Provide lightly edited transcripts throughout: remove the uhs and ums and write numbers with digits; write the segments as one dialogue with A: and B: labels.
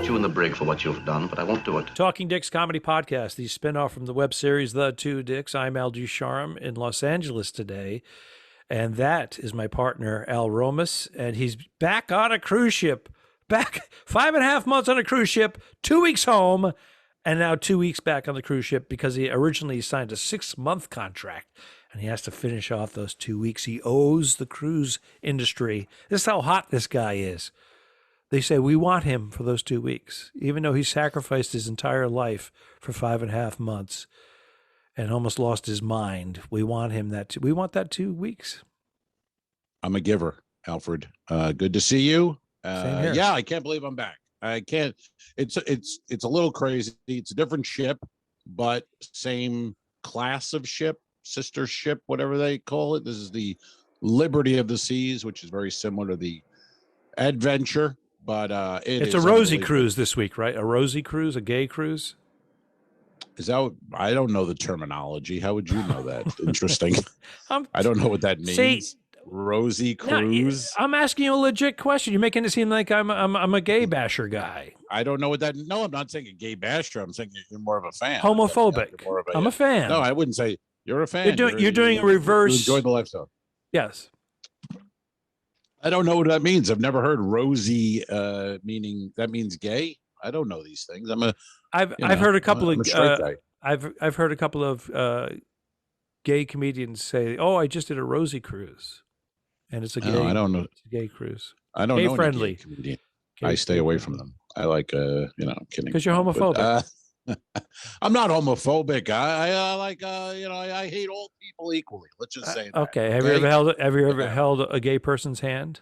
A: You in the brig for what you've done, but I won't do it.
B: Talking Dicks Comedy Podcast, the spinoff from the web series The Two Dicks. I'm Al Ducharme in Los Angeles today, and that is my partner, Al Romas, and he's back on a cruise ship. Back 5.5 months on a cruise ship, 2 weeks home, and now 2 weeks back on the cruise ship because he originally signed a 6-month contract, and he has to finish off those 2 weeks. He owes the cruise industry. This is how hot this guy is. They say, we want him for those 2 weeks, even though he sacrificed his entire life for 5.5 months and almost lost his mind. We want him we want that 2 weeks.
C: I'm a giver, Alfred. Good to see you.
B: Same here.
C: Yeah, I can't believe I'm back. I can't. It's a little crazy. It's a different ship, but same class of ship, sister ship, whatever they call it. This is the Liberty of the Seas, which is very similar to the Adventure. But
B: it's a rosy cruise this week, right? A rosy cruise, a gay cruise.
C: Is that? I don't know the terminology. How would you know that? Interesting. I don't know what that means.
B: See,
C: rosy cruise.
B: No, I'm asking you a legit question. You're making it seem like I'm a gay basher guy.
C: I don't know what that. No, I'm not saying a gay basher. I'm saying you're more of a fan.
B: Homophobic. I'm a fan.
C: No, I wouldn't say you're a fan.
B: You're doing a reverse.
C: You enjoy the lifestyle.
B: Yes.
C: I don't know what that means. I've never heard rosy meaning that means gay. I don't know these things.
B: I've heard a couple of I've heard a couple of gay comedians say, "Oh, I just did a rosy cruise," and it's a gay.
C: I don't know.
B: It's a gay cruise.
C: I don't
B: gay
C: know.
B: Friendly.
C: Gay comedian. I stay away from them. I like I'm kidding.
B: Because you're homophobic.
C: I'm not homophobic. I like I hate all people equally. Let's just say that.
B: Okay. Have you ever held a gay person's hand?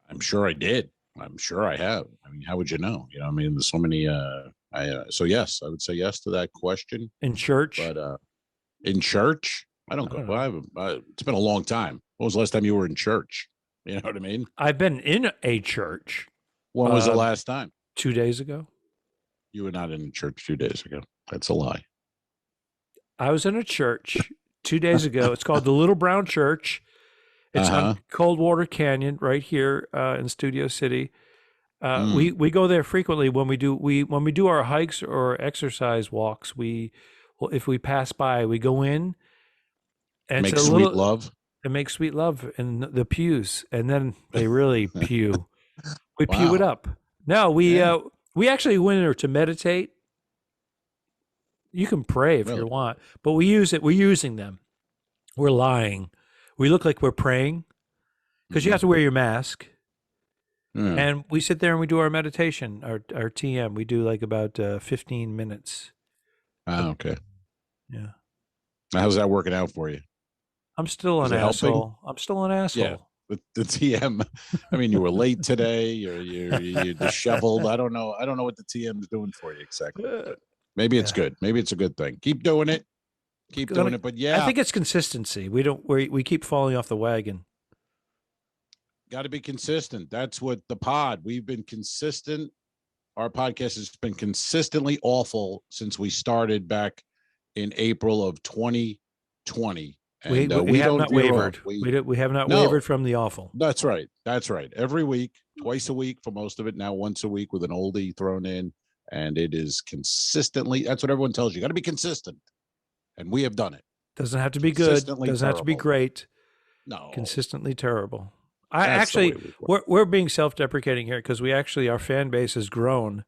C: I'm sure I did. I'm sure I have. I mean, how would you know? I mean, there's so many. So yes, I would say yes to that question.
B: In church,
C: but in church, I don't go. Well, it's been a long time. When was the last time you were in church? You know what I mean?
B: I've been in a church.
C: When was the last time?
B: 2 days ago.
C: You were not in church 2 days ago. That's a lie.
B: I was in a church 2 days ago. It's called the Little Brown Church. It's on Coldwater Canyon, right here in Studio City. We go there frequently when we do our hikes or exercise walks. If we pass by, we go in and
C: make sweet love.
B: And make sweet love in the pews, and then they really pew. We pew it up. No, we actually went there to meditate. You can pray if you want, but we use it. We're using them. We're lying. We look like we're praying because you have to wear your mask. And we sit there and we do our meditation, our TM. We do like about 15 minutes.
C: Oh, okay.
B: Yeah.
C: How's that working out for you?
B: I'm still an asshole. I'm still an asshole.
C: Yeah. The TM. I mean, you were late today. You're disheveled. I don't know. I don't know what the TM is doing for you exactly. But maybe it's good. Maybe it's a good thing. Keep doing it. Keep doing it. But yeah,
B: I think it's consistency. We keep falling off the wagon.
C: Got to be consistent. That's what the pod. We've been consistent. Our podcast has been consistently awful since we started back in April of 2020. And
B: we have not wavered. We have not wavered from the awful.
C: That's right. That's right. Every week, twice a week for most of it. Now once a week with an oldie thrown in. And it is consistently. That's what everyone tells you. You got to be consistent. And we have done it.
B: Doesn't have to be good. Doesn't have to be great.
C: No.
B: Consistently terrible. We're being self-deprecating here because our fan base has grown.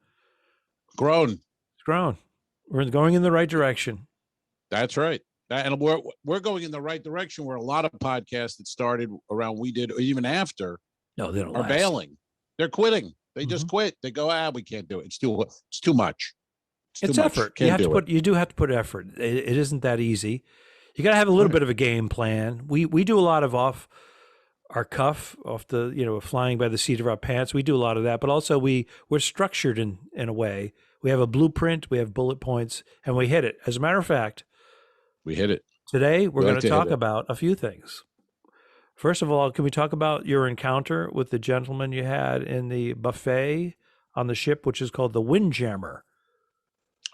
C: Grown.
B: It's grown. We're going in the right direction.
C: That's right. And we're going in the right direction where a lot of podcasts that started around we did, or even after,
B: they don't
C: are
B: last.
C: bailing. They're quitting. They just quit. They go, we can't do it. It's too much.
B: It's effort. You do have to put effort. It isn't that easy. You got to have a little bit of a game plan. We do a lot of off our cuff, off the flying by the seat of our pants. We do a lot of that, but also we're structured in a way. We have a blueprint. We have bullet points, and we hit it. As a matter of fact,
C: we hit it.
B: Today, we're going to talk about a few things. First of all, can we talk about your encounter with the gentleman you had in the buffet on the ship, which is called the Windjammer?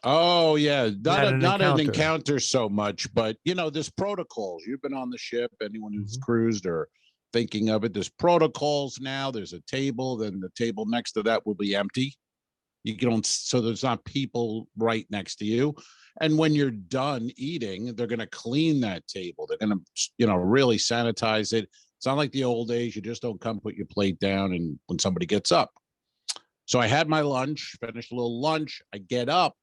C: Oh yeah,
B: Not an
C: not an
B: encounter.
C: encounter so much, but there's protocols. You've been on the ship. Anyone who's cruised or thinking of it, there's protocols now. There's a table. Then the table next to that will be empty. You don't, so there's not people right next to you. And when you're done eating, they're going to clean that table. They're going to, really sanitize it. It's not like the old days. You just don't come put your plate down and when somebody gets up. So I had my lunch, finished a little lunch. I get up.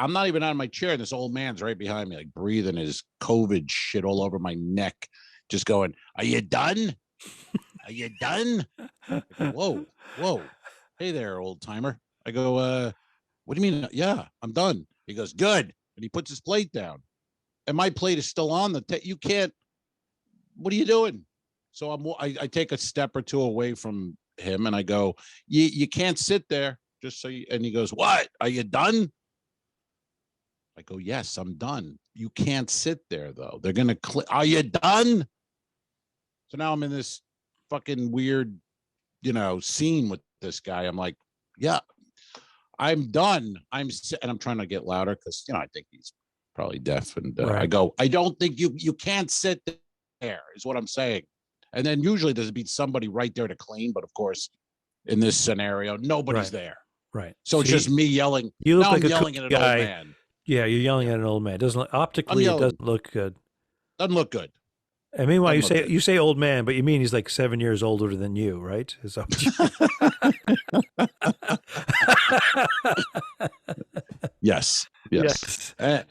C: I'm not even on my chair. And this old man's right behind me, like breathing his COVID shit all over my neck, just going, "Are you done? Are you done?" Go, whoa. Hey there, old timer. I go, what do you mean? Yeah, I'm done. He goes, good. And he puts his plate down. And my plate is still on the you can't, what are you doing? So I take a step or two away from him and I go, you can't sit there just so you, and he goes, what? Are you done? I go, yes, I'm done. You can't sit there though. They're going to are you done? So now I'm in this fucking weird, scene with this guy. I'm like, yeah, I'm done. And I'm trying to get louder because, I think he's probably deaf. And
B: Right.
C: I go, I don't think you can't sit there is what I'm saying. And then usually there's be somebody right there to clean. But of course, in this scenario, nobody's there.
B: Right.
C: So it's just me yelling.
B: You look
C: now
B: like
C: I'm
B: a
C: yelling at an
B: guy.
C: old man.
B: Yeah, you're yelling at an old man. Optically, it doesn't look good.
C: Doesn't look good.
B: And meanwhile, you say old man, but you mean he's like 7 years older than you, right? Is that
C: Yes.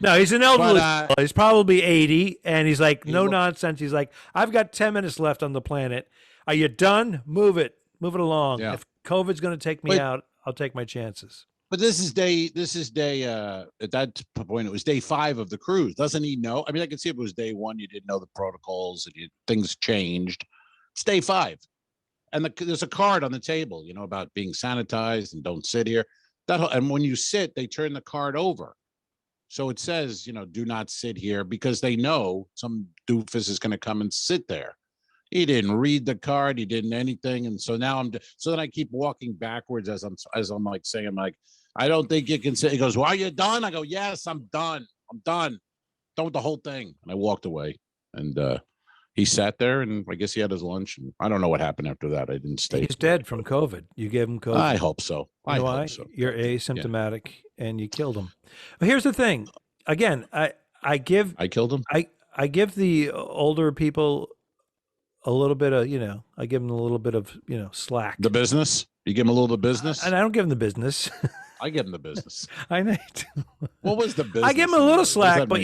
B: No, he's an elderly. He's probably 80, and he's like, no nonsense. He's like, I've got 10 minutes left on the planet. Are you done? Move it along. Yeah. If COVID's going to take me out, I'll take my chances.
C: But this is day at that point, it was day 5 of the cruise. Doesn't he know? I mean, I can see if it was day 1, you didn't know the protocols and things changed. It's day 5. And there's a card on the table, about being sanitized and don't sit here. And when you sit, they turn the card over. So it says, do not sit here because they know some doofus is going to come and sit there. He didn't read the card. He didn't anything. And so now so then I keep walking backwards as I'm like saying, I'm like, I don't think you can sit. He goes, well, are you done? I go, yes, I'm done. I'm done. Done with the whole thing. And I walked away and he sat there and I guess he had his lunch. And I don't know what happened after that. I didn't stay.
B: He's dead from COVID. You gave him COVID.
C: I hope so.
B: I hope so. You're asymptomatic and you killed him. But here's the thing. Again, I killed him. I give the older people a little bit of, I give them a little bit of, slack.
C: The business? You give them a little bit of business?
B: And I don't give them the business.
C: I give them the business.
B: I know.
C: What was the business?
B: I give them a little slack, but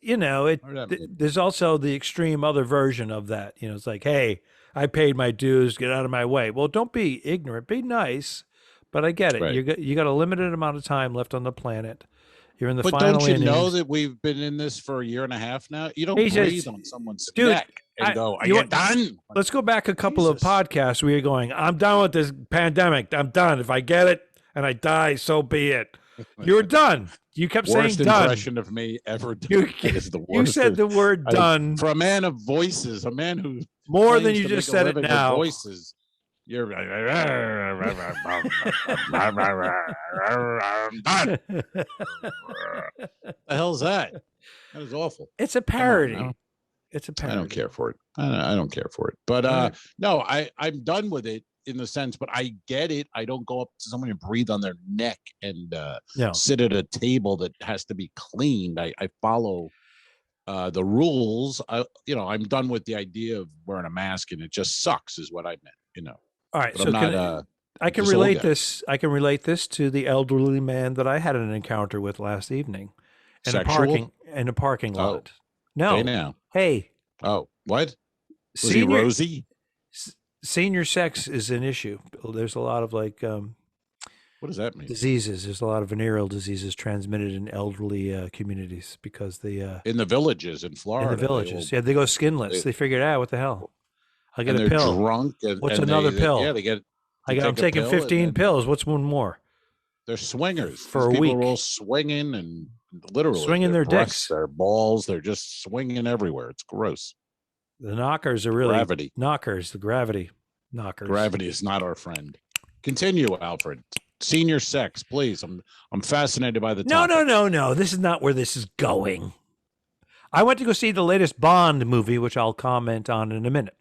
B: there's also the extreme other version of that. It's like, hey, I paid my dues, get out of my way. Well, don't be ignorant, be nice. But I get it. Right. You got a limited amount of time left on the planet. You're in the final innings.
C: But don't you know that we've been in this for 1.5 years now? You don't breathe on someone's neck and go, are you done?
B: Let's go back a couple of podcasts where you're going, I'm done with this pandemic. I'm done. If I get it and I die, so be it. You're done. You kept saying done.
C: Worst impression of me ever done.
B: You said the word done.
C: For a man of voices, a man who
B: more than you just said it now.
C: Voices. You're I'm done. The hell's that? That is awful.
B: It's a parody. It's a parody.
C: I don't care for it. I don't care for it. But no, I'm done with it in the sense, but I get it. I don't go up to someone and breathe on their neck and sit at a table that has to be cleaned. I follow the rules. I'm done with the idea of wearing a mask and it just sucks is what I meant,
B: All right,
C: but
B: so I can relate this. I can relate this to the elderly man that I had an encounter with last evening in a parking lot. No.
C: Hey now.
B: Hey.
C: Oh, what? Was he Rosie?
B: Senior sex is an issue. There's a lot of
C: what does that mean?
B: Diseases. There's a lot of venereal diseases transmitted in elderly communities because they
C: in the villages in Florida.
B: In the villages, they go skinless. They figured out what the hell. I get
C: a
B: pill.
C: Drunk.
B: What's another pill? I'm taking 15 pills. What's one more?
C: They're swingers.
B: For a week.
C: People are all swinging and literally
B: swinging their dicks,
C: their balls. They're just swinging everywhere. It's gross.
B: The knockers are really
C: gravity.
B: Knockers. The gravity knockers.
C: Gravity is not our friend. Continue, Alfred. Senior sex, please. I'm fascinated by the
B: No,
C: topic.
B: no. This is not where this is going. I went to go see the latest Bond movie, which I'll comment on in a minute.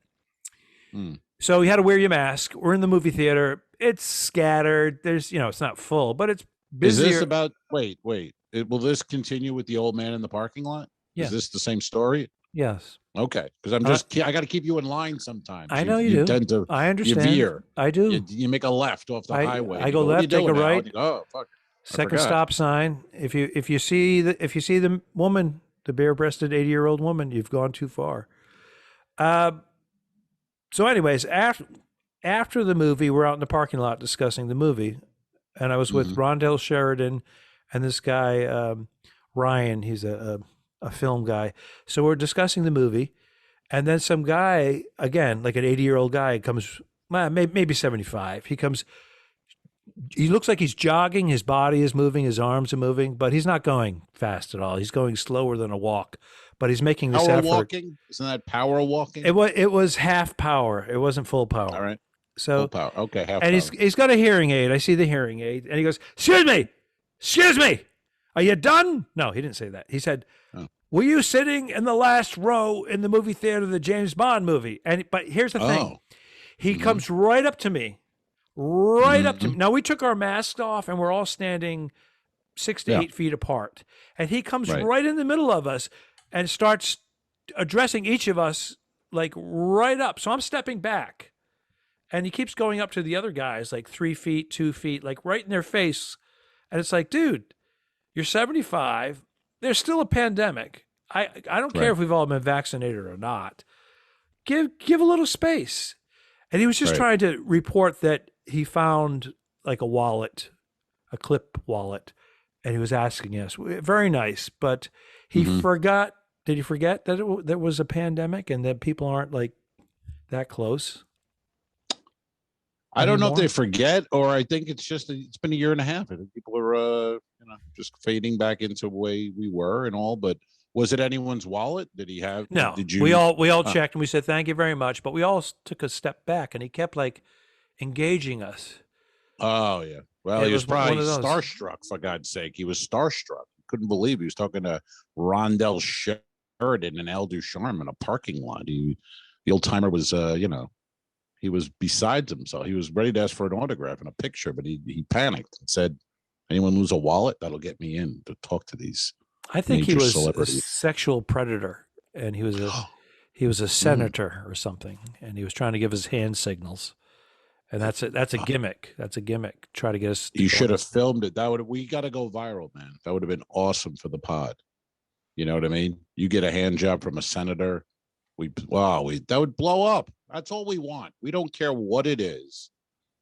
C: Mm.
B: So you had to wear your mask. We're in the movie theater. It's scattered. There's, it's not full, but it's busier.
C: Is this about? Wait. Will this continue with the old man in the parking lot?
B: Yeah.
C: Is this the same story?
B: Yes.
C: Okay, because I got to keep you in line sometimes.
B: I know you do.
C: Tend to.
B: I understand.
C: You veer.
B: I do.
C: You make a left off the highway.
B: I go left, take a right.
C: Oh fuck!
B: Second stop sign. If you see the woman, the bare-breasted 80-year-old woman, you've gone too far. So, anyways, after the movie, we're out in the parking lot discussing the movie, and I was with Rondell Sheridan and this guy Ryan. He's a film guy. So we're discussing the movie, and then some guy, again, like an 80-year-old guy, comes, maybe 75. He comes. He looks like he's jogging. His body is moving. His arms are moving, but he's not going fast at all. He's going slower than a walk, but he's making this
C: power
B: effort.
C: Walking? Isn't that power walking?
B: It was half power. It wasn't full power.
C: All right.
B: So
C: full power. Okay, half
B: and
C: power.
B: he's got a hearing aid. I see the hearing aid, and he goes, "Excuse me, are you done?" No, he didn't say that. He said, "Were you sitting in the last row in the movie theater, the James Bond movie?" But here's the thing. He comes right up to me. Up to me. Now, we took our masks off, and we're all standing 6 to 8 feet apart. And he comes right in the middle of us and starts addressing each of us, like right up. So I'm stepping back. And he keeps going up to the other guys, like 3 feet, 2 feet, like right in their face. And it's like, dude, you're 75. There's still a pandemic. I don't care if we've all been vaccinated or not. Give a little space. And he was just trying to report that he found like a wallet, a clip wallet, and he was asking us. Very nice, but he forgot. Did he forget that there was a pandemic and that people aren't like that close?
C: I don't know if they forget, or I think it's been a year and a half. I think people are just fading back into the way we were and all. But was it anyone's wallet? Did he have?
B: No.
C: Did you?
B: We all checked and we said thank you very much, but we all took a step back and he kept like engaging us.
C: Oh yeah. Well, he was probably starstruck, for God's sake. He was starstruck. Couldn't believe he was talking to Rondell Sheridan and Al Ducharme in a parking lot. The old timer was he was beside himself. He was ready to ask for an autograph and a picture, but he panicked and said, "Anyone lose a wallet? That'll get me in to talk to these."
B: I think he was a sexual predator, and he was a senator or something, and he was trying to give his hand signals. And that's a gimmick. That's a gimmick. Try to get us.
C: You should have filmed it. We got to go viral, man. That would have been awesome for the pod. You know what I mean? You get a hand job from a senator. That would blow up. That's all we want. We don't care what it is.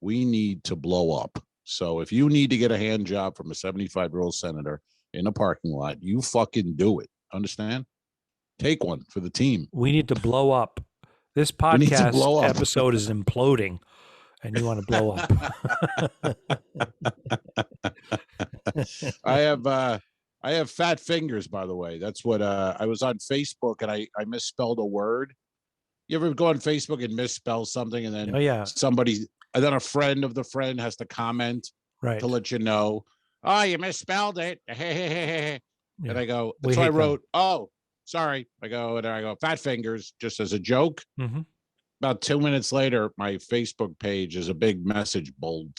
C: We need to blow up. So if you need to get a hand job from a 75-year-old senator in a parking lot, you fucking do it. Understand? Take one for the team.
B: We need to blow up. This podcast episode is imploding, and you want to blow up.
C: I have fat fingers, by the way. That's what I was on Facebook and I misspelled a word. You ever go on Facebook and misspell something and then and then a friend of the friend has to comment to let you know, "Oh, you misspelled it." And I go, that's what I wrote. "Oh, sorry." I go, "Fat fingers," just as a joke. About 2 minutes later, my Facebook page is a big message bold.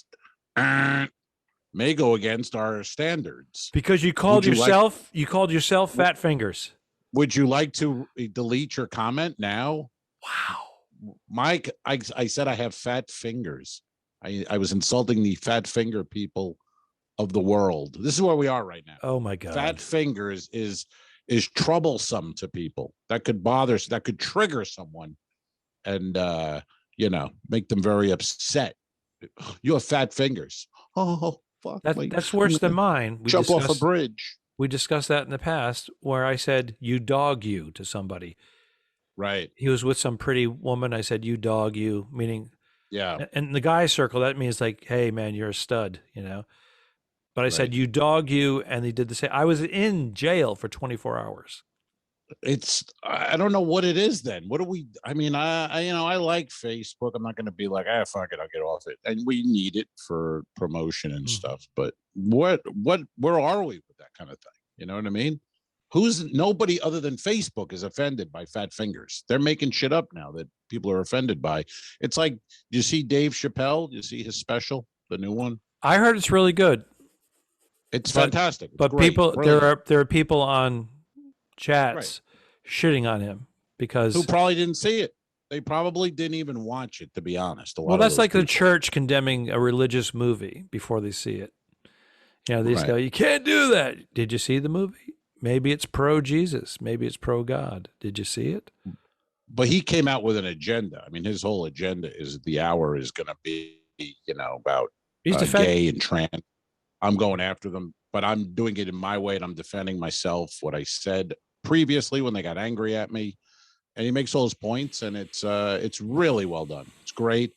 C: May go against our standards.
B: Because you called yourself Fat Fingers.
C: Would you like to delete your comment now?
B: Wow.
C: Mike, I said I have fat fingers. I was insulting the fat finger people of the world. This is where we are right now.
B: Oh my God.
C: Fat fingers is troublesome to people. That could trigger someone and make them very upset. You have fat fingers. Oh, fuck.
B: That's worse than mine.
C: Jump off a bridge.
B: We discussed that in the past where I said, "You dog you" to somebody.
C: Right.
B: He was with some pretty woman. I said, "You dog you," meaning,
C: yeah.
B: In the guy circle, that means like, "Hey man, you're a stud," But I said, "You dog you," and he did the same. I was in jail for 24 hours.
C: I don't know what it is then. What do we, I mean, I like Facebook. I'm not going to be like, fuck it, I'll get off it. And we need it for promotion and stuff. But where are we with that kind of thing? You know what I mean? Nobody other than Facebook is offended by fat fingers. They're making shit up now that people are offended by. It's like, do you see Dave Chappelle? Do you see his special, the new one?
B: I heard it's really good.
C: It's fantastic. It's
B: but
C: great.
B: People,
C: Brilliant.
B: there are people on chats shitting on him because
C: who probably didn't see it. They probably didn't even watch it, to be honest.
B: Well, that's like the church condemning a religious movie before they see it. You know, they just go, you can't do that. Did you see the movie? Maybe it's pro-Jesus. Maybe it's pro-God. Did you see it?
C: But he came out with an agenda. I mean, his whole agenda is the hour is going to be, about gay and trans. I'm going after them, but I'm doing it in my way, and I'm defending myself, what I said previously when they got angry at me. And he makes all his points, and it's really well done. It's great.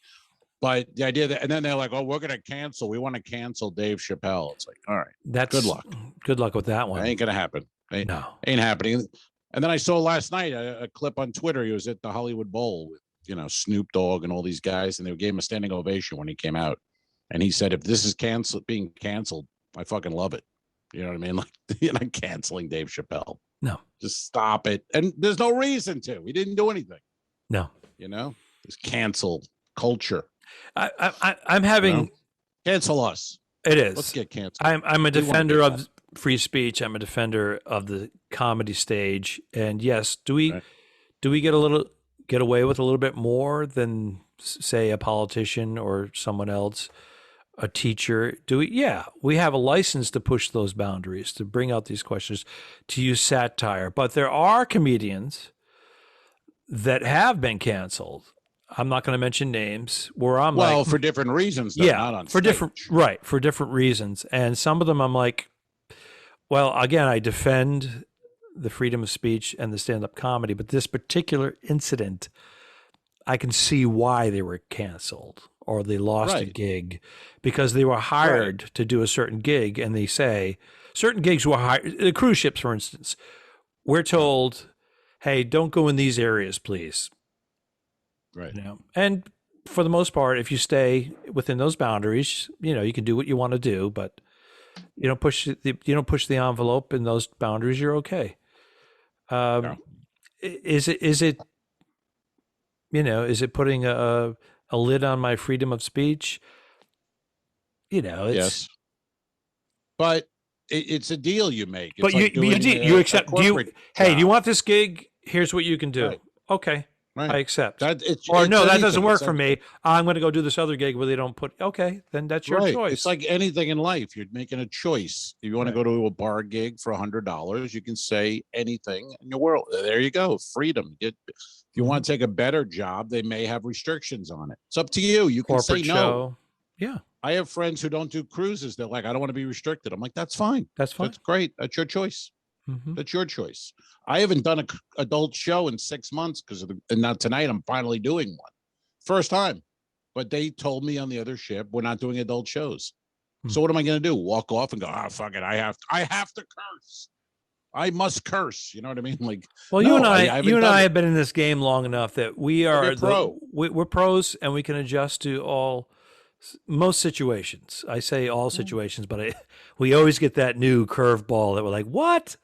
C: But the idea that, and then they're like, oh, we're going to cancel. We want to cancel Dave Chappelle. It's like, all right, good luck.
B: Good luck with that one.
C: It ain't going to happen. Ain't happening. And then I saw last night a clip on Twitter. He was at the Hollywood Bowl with, Snoop Dogg and all these guys, and they gave him a standing ovation when he came out. And he said, if this is being canceled, I fucking love it. You know what I mean? Like, you're not canceling Dave Chappelle.
B: No.
C: Just stop it. And there's no reason to. He didn't do anything.
B: No.
C: It's cancel culture.
B: I'm having
C: cancel us.
B: It is.
C: Let's get canceled.
B: I'm a defender of free speech. I'm a defender of the comedy stage. And yes, do we get away with a little bit more than, say, a politician or someone else, a teacher? Do we? Yeah, we have a license to push those boundaries, to bring out these questions, to use satire. But there are comedians that have been canceled. I'm not going to mention names where I'm
C: for different reasons. Though, not on
B: for
C: stage.
B: for different reasons. And some of them I'm like, well, again, I defend the freedom of speech and the stand-up comedy, but this particular incident, I can see why they were canceled or they lost a gig because they were hired to do a certain gig, and they say certain gigs were hired. The cruise ships, for instance, we're told, hey, don't go in these areas, please.
C: Right.
B: And for the most part, if you stay within those boundaries, you can do what you want to do, but you don't push the envelope in those boundaries. You're okay. Is it putting a lid on my freedom of speech?
C: Yes. But it's a deal you make. It's
B: but
C: like
B: you accept. Do you want this gig? Here's what you can do.
C: Right.
B: Okay.
C: Right.
B: I accept.
C: That
B: doesn't work for me. I'm going to go do this other gig where they don't put. Okay, then that's your choice.
C: It's like anything in life. You're making a choice. If you want to go to a bar gig for $100, you can say anything in your world. There you go. Freedom. If you want to take a better job, they may have restrictions on it. It's up to you. You can
B: Corporate
C: say no.
B: Show. Yeah.
C: I have friends who don't do cruises. They're like, I don't want to be restricted. I'm like, that's fine.
B: That's fine.
C: That's great. That's your choice.
B: Mm-hmm.
C: That's your choice. I haven't done an adult show in 6 months and now tonight I'm finally doing one. First time. But they told me on the other ship, we're not doing adult shows. Mm-hmm. So what am I going to do? Walk off and go, fuck it. I have to curse. I must curse. You know what I mean? Like,
B: well, you and I have been in this game long enough that we are we're pros, and we can adjust to most situations. I say all situations, but we always get that new curveball that we're like, what?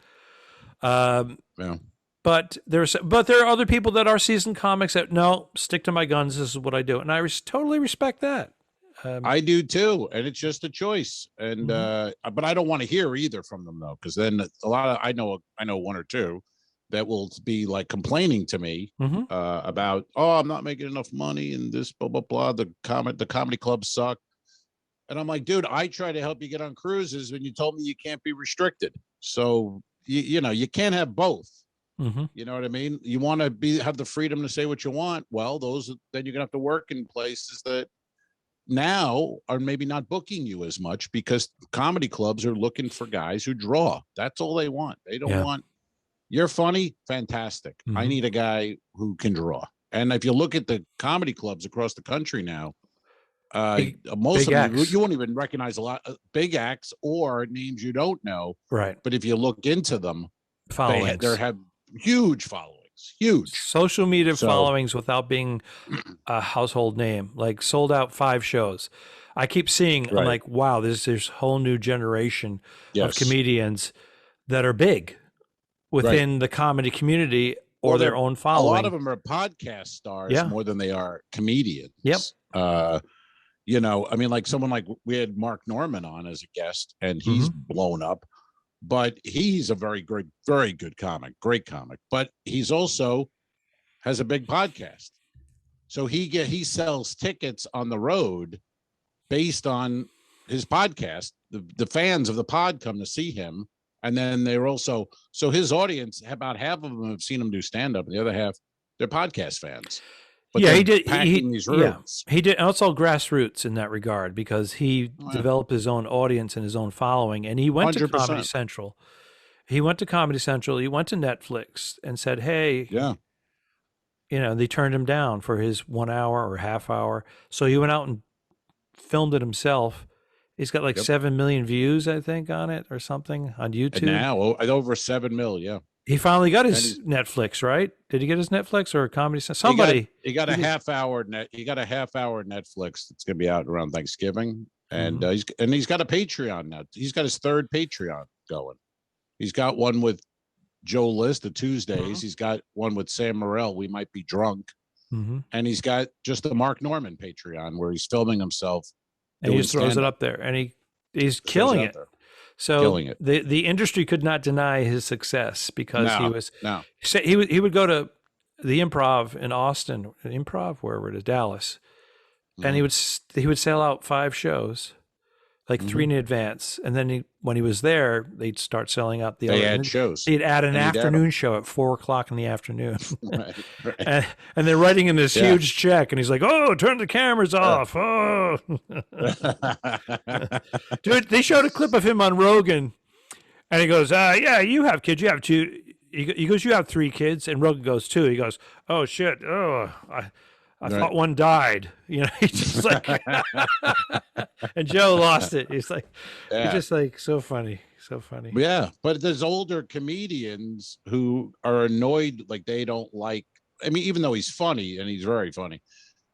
B: But there are other people that are seasoned comics that no, stick to my guns. This is what I do, and I totally respect that.
C: I do too, and it's just a choice. And but I don't want to hear either from them though, because then a lot of I know one or two that will be like complaining to me about, I'm not making enough money and this blah blah blah. The comedy clubs suck, and I'm like, dude, I try to help you get on cruises when you told me you can't be restricted. So you can't have both.
B: Mm-hmm.
C: You know what I mean? You want to have the freedom to say what you want. Well, then you're gonna have to work in places that now are maybe not booking you as much because comedy clubs are looking for guys who draw. That's all they want. They don't want, you're funny, fantastic. Mm-hmm. I need a guy who can draw. And if you look at the comedy clubs across the country now, most of them, you won't even recognize a lot of big acts or names you don't know.
B: Right.
C: But if you look into them, they have huge followings, huge.
B: Social media
C: So-
B: followings without being a household name, like sold out 5 shows. I keep seeing, I'm
C: Right.
B: like, wow, there's this whole new generation of
C: Yes.
B: comedians that are big within the comedy community or
C: Well,
B: their
C: they're-
B: own
C: A
B: following.
C: lot of them are podcast stars
B: Yeah.
C: more than they are comedians.
B: Yep.
C: You know, I mean, like someone like we had Mark Norman on as a guest, and he's blown up. But he's a very good comic, great comic. But he's also has a big podcast, so he sells tickets on the road based on his podcast. The fans of the pod come to see him, and then they're also so his audience. About half of them have seen him do stand up, and the other half they're podcast fans. But
B: Yeah,
C: they're
B: he did.
C: packing these rooms.
B: He did also grassroots in that regard because he
C: Oh, yeah.
B: developed his own audience and his own following, and he went to
C: 100%.
B: Comedy Central. He went to Comedy Central. He went to Netflix and said, "Hey,
C: Yeah,
B: you know," they turned him down for his 1 hour or half hour. So he went out and filmed it himself. He's got like 7 million views, I think, on it or something on YouTube.
C: and now over 7 mil. Yeah.
B: He finally got his Netflix, right? Did he get his Netflix or Comedy Central? Somebody.
C: He got a half hour Netflix that's going to be out around Thanksgiving, and he's got a Patreon now. He's got his 3rd Patreon going. He's got one with Joe List, the Tuesdays. He's got one with Sam Morrell, We Might Be Drunk, and he's got just the Mark Norman Patreon where he's filming himself.
B: And he just throws it up there, and he's killing it. So
C: Killing it.
B: the industry could not deny his success because
C: No.
B: he would go to the Improv in Austin, wherever it is, Dallas, and he would sell out 5 shows, like 3 in advance, and then when he was there, they'd start selling out the
C: They
B: other
C: add shows.
B: He'd add an afternoon show at 4:00 in the afternoon,
C: Right.
B: and they're writing him this huge check, and he's like, "Oh, turn the cameras off!" Oh, dude, they showed a clip of him on Rogan, and he goes, "Yeah, you have kids. You have 2." He goes, "You have 3 kids," and Rogan goes, "2." He goes, "Oh shit! Oh, I thought one died." You know, he's just like, and Joe lost it. He's like, he's just like so funny. So funny.
C: Yeah, but there's older comedians who are annoyed, like they don't like. I mean, even though he's funny and he's very funny,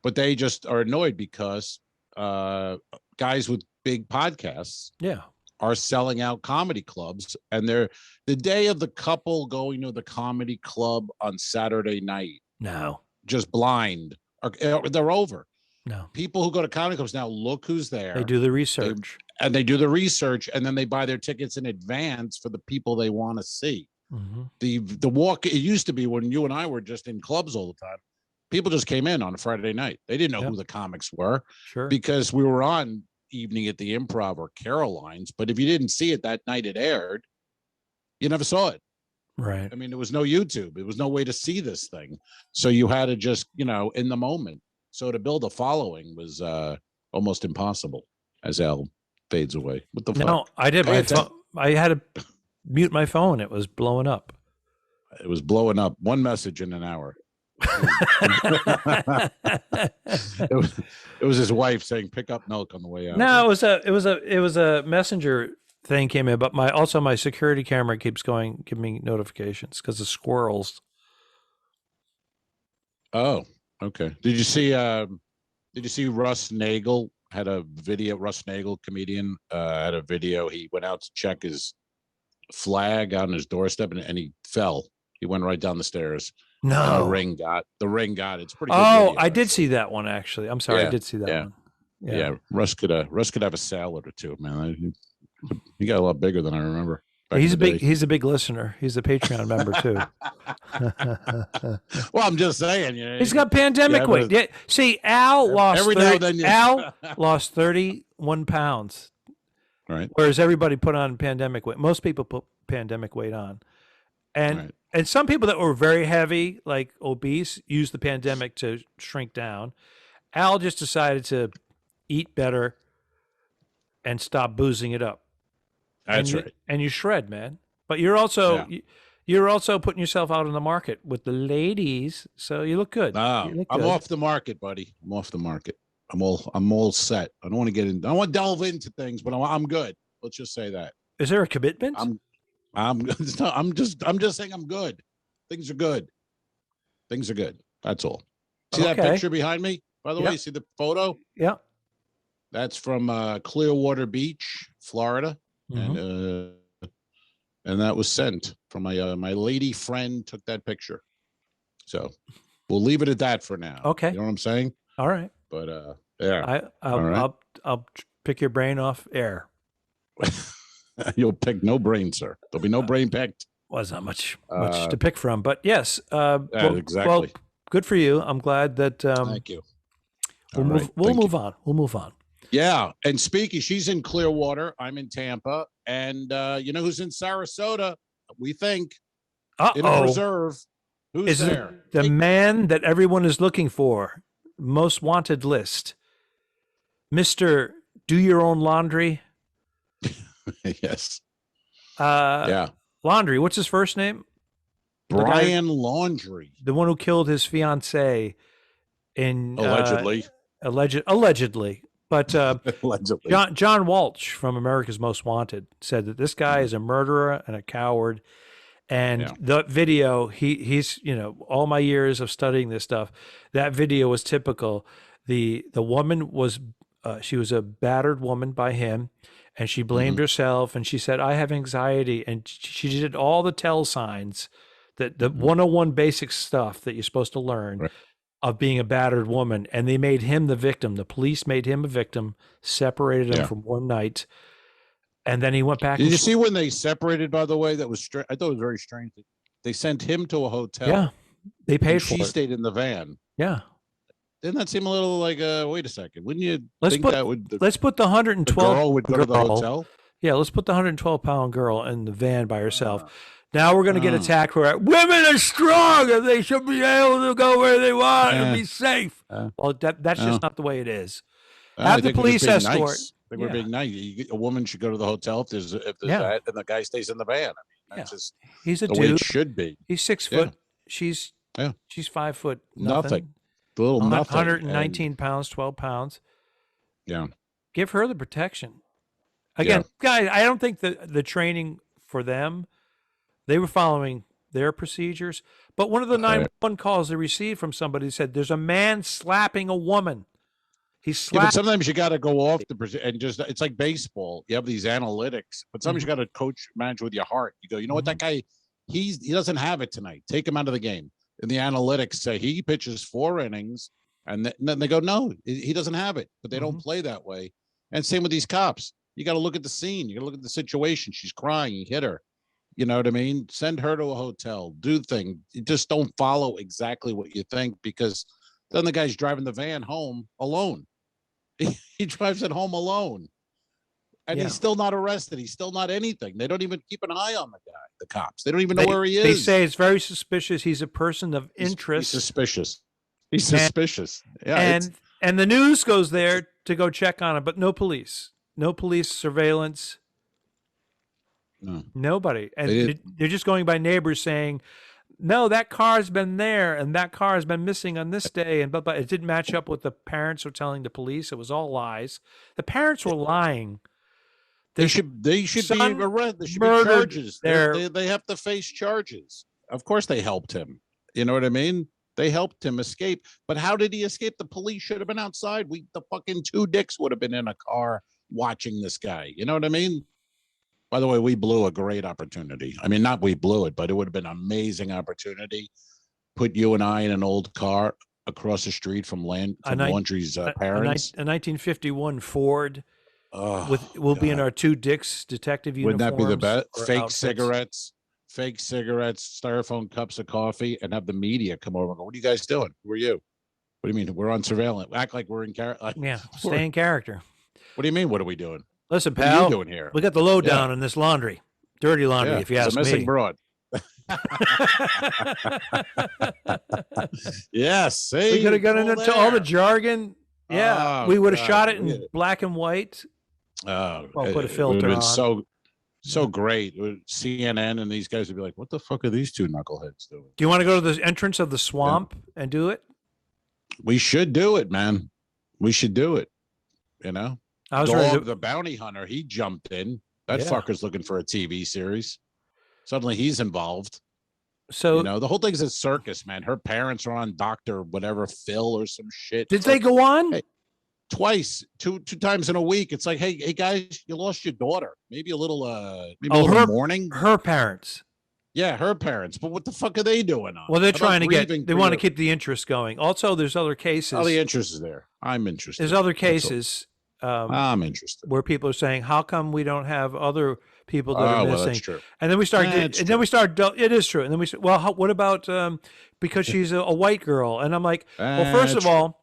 C: but they just are annoyed because guys with big podcasts, are selling out comedy clubs, and they're the day of the couple going to the comedy club on Saturday night.
B: No,
C: just blind. They're over.
B: No, people
C: who go to comedy clubs now look who's there.
B: They do the research.
C: They do the research, and then they buy their tickets in advance for the people they want to see. The walk, it used to be when you and I were just in clubs all the time. People just came in on a Friday night. They didn't know who the comics were, because we were on Evening at the Improv or Caroline's. But if you didn't see it that night it aired, you never saw it.
B: Right.
C: I mean, there was no YouTube. There was no way to see this thing. So you had to just, in the moment. So to build a following was almost impossible as Al fades away. What the fuck?
B: No, I did. I had to mute my phone. It was blowing up.
C: It was blowing up. One message in an hour. It was his wife saying, "Pick up milk on the way out."
B: No, it was a messenger thing came in, but my security camera keeps giving me notifications because of squirrels.
C: Oh, okay. Did you see Russ Nagel had a video? Russ Nagel, comedian, had a video. He went out to check his flag on his doorstep, and he fell. He went right down the stairs.
B: No,
C: the ring got. It's pretty good.
B: Oh,
C: video,
B: I did see that one actually. I'm sorry, I did see that one.
C: Yeah. Russ could have a salad or two, man. He got a lot bigger than I remember.
B: He's a big listener. He's a Patreon member too.
C: Well, I'm just saying,
B: he's got pandemic weight. Yeah. See, Al lost
C: every now and then.
B: Al lost 31 pounds.
C: Right.
B: Whereas everybody put on pandemic weight. Most people put pandemic weight on, and some people that were very heavy, like obese, used the pandemic to shrink down. Al just decided to eat better and stop boozing it up.
C: That's right.
B: And you shred, man. But you're also putting yourself out in the market with the ladies, so you look good.
C: I'm off the market, buddy. I'm off the market. I'm all set. I don't want to get in. I don't want to delve into things, but I'm good. Let's just say that.
B: Is there a commitment?
C: I'm just saying I'm good. Things are good. Things are good. That's all. See that
B: Okay.
C: picture behind me? By the way, you see the photo?
B: Yeah.
C: That's from Clearwater Beach, Florida,
B: Mhm.
C: and that was sent from my lady friend. Took that picture, so we'll leave it at that for now.
B: Okay.
C: You know what I'm saying?
B: All right.
C: But yeah,
B: All
C: right.
B: I'll pick your brain off air.
C: You'll pick no brain, sir. There'll be no brain picked.
B: Was not much to pick from, but yes.
C: Exactly.
B: Well, good for you. I'm glad that.
C: Thank you.
B: We'll move on. We'll move on.
C: Yeah, and speaking, she's in Clearwater. I'm in Tampa, and you know who's in Sarasota? We think in a preserve. Who's there?
B: The man that everyone is looking for, most wanted list, Mr. Do Your Own Laundry.
C: Yes.
B: Yeah. Laundrie. What's his first name?
C: Brian Laundrie.
B: The one who killed his fiancée in
C: allegedly.
B: Allegedly. But
C: allegedly.
B: John Walsh from America's Most Wanted said that this guy is a murderer and a coward. And the video, he's, you know, all my years of studying this stuff, that video was typical. The woman was, she was a battered woman by him, and she blamed herself, and she said, I have anxiety. And she did all the tell signs, that the 101 basic stuff that you're supposed to learn of being a battered woman. And they made him the victim. The police made him a victim, separated him from one night. And then he went back.
C: Did you see when they separated, by the way? That was I thought it was very strange. They sent him to a hotel.
B: Yeah. They paid for it.
C: She stayed in the van.
B: Yeah.
C: Didn't that seem a little like, wait a second. Wouldn't you
B: think
C: that would...
B: Let's put the 112
C: girl would go to the hotel?
B: Yeah, let's put the 112-pound girl in the van by herself. Now we're going to get attacked for it. Women are strong and they should be able to go where they want and be safe. Well, that's just not the way it is. Have the police escort.
C: Nice. I think we're being nice. A woman should go to the hotel if there's that, and the guy stays in the van. I mean, that's just
B: he's a
C: the
B: dude.
C: way it should be.
B: He's 6 foot. She's 5 foot. Nothing.
C: Little nothing.
B: 119 pounds, 12 pounds.
C: Yeah.
B: Give her the protection. Again, guys, I don't think the training for them, they were following their procedures. But one of the 911 calls they received from somebody said, there's a man slapping a woman.
C: But sometimes you got to go off and just, it's like baseball. You have these analytics, but sometimes you got to manage with your heart. You go, you know what, that guy, he doesn't have it tonight. Take him out of the game. And the analytics say he pitches 4 innings, and then they go, no, he doesn't have it. But they don't play that way. And same with these cops. You got to look at the scene. You got to look at the situation. She's crying. You hit her. You know what I mean? Send her to a hotel. Do things. You just don't follow exactly what you think, because then the guy's driving the van home alone. He drives it home alone. And he's still not arrested. He's still not anything. They don't even keep an eye on the guy, the cops. They don't even know where he is.
B: They say it's very suspicious. He's a person of interest.
C: He's suspicious. He's suspicious.
B: Yeah. And the news goes there to go check on him, but no police. No police surveillance.
C: No.
B: Nobody. And they're just going by neighbors saying, no, that car's been there and that car has been missing on this day. And but it didn't match up with the parents were telling the police. It was all lies. The parents were lying.
C: They should be arrested. There should be charges. They have to face charges. Of course they helped him. You know what I mean? They helped him escape. But how did he escape? The police should have been outside. The fucking 2 dicks would have been in a car watching this guy. You know what I mean? By the way, we blew a great opportunity. I mean, not we blew it, but it would have been an amazing opportunity. Put you and I in an old car across the street from Laundrie's parents.
B: A 1951 Ford. We'll be in our 2 dicks detective uniforms.
C: Wouldn't that be the best? Fake cigarettes, styrofoam cups of coffee, and have the media come over and go, what are you guys doing? Who are you? What do you mean? We're on surveillance. Act like we're in character.
B: Stay in character.
C: What do you mean? What are we doing?
B: Listen, pal,
C: what are you doing here?
B: We got the lowdown on this laundry. Dirty laundry, if you ask me.
C: Missing broad. Yes. See,
B: we could have got into all the jargon. Yeah. We would have shot it in black and white. Put a filter on.
C: So great. CNN and these guys would be like, what the fuck are these 2 knuckleheads doing?
B: Do you want to go to the entrance of the swamp and do it?
C: We should do it, man. We should do it. You know? The bounty hunter, he jumped in. That fucker's looking for a TV series. Suddenly he's involved.
B: So
C: the whole thing's a circus, man. Her parents are on Dr. whatever Phil or some shit.
B: did they go on?
C: Hey, twice, two times in a week. It's like, hey guys, you lost your daughter. Maybe a little mourning.
B: Her parents.
C: Yeah, her parents. But what the fuck are they doing on?
B: Well, they're
C: How
B: trying
C: about
B: to get.
C: grieving
B: They
C: for
B: want to
C: your-
B: keep the interest going. Also, there's other cases.
C: Oh, the interest is there. I'm interested.
B: There's other
C: That's all.
B: cases
C: I'm interested.
B: where people are saying, "How come we don't have other people that are
C: Oh, well,
B: missing?"
C: that's true.
B: And then we start.
C: That's
B: And then we start. It is true. And then we say, "Well, what about because she's a white girl?" And I'm like, "Well, first of
C: That's
B: all,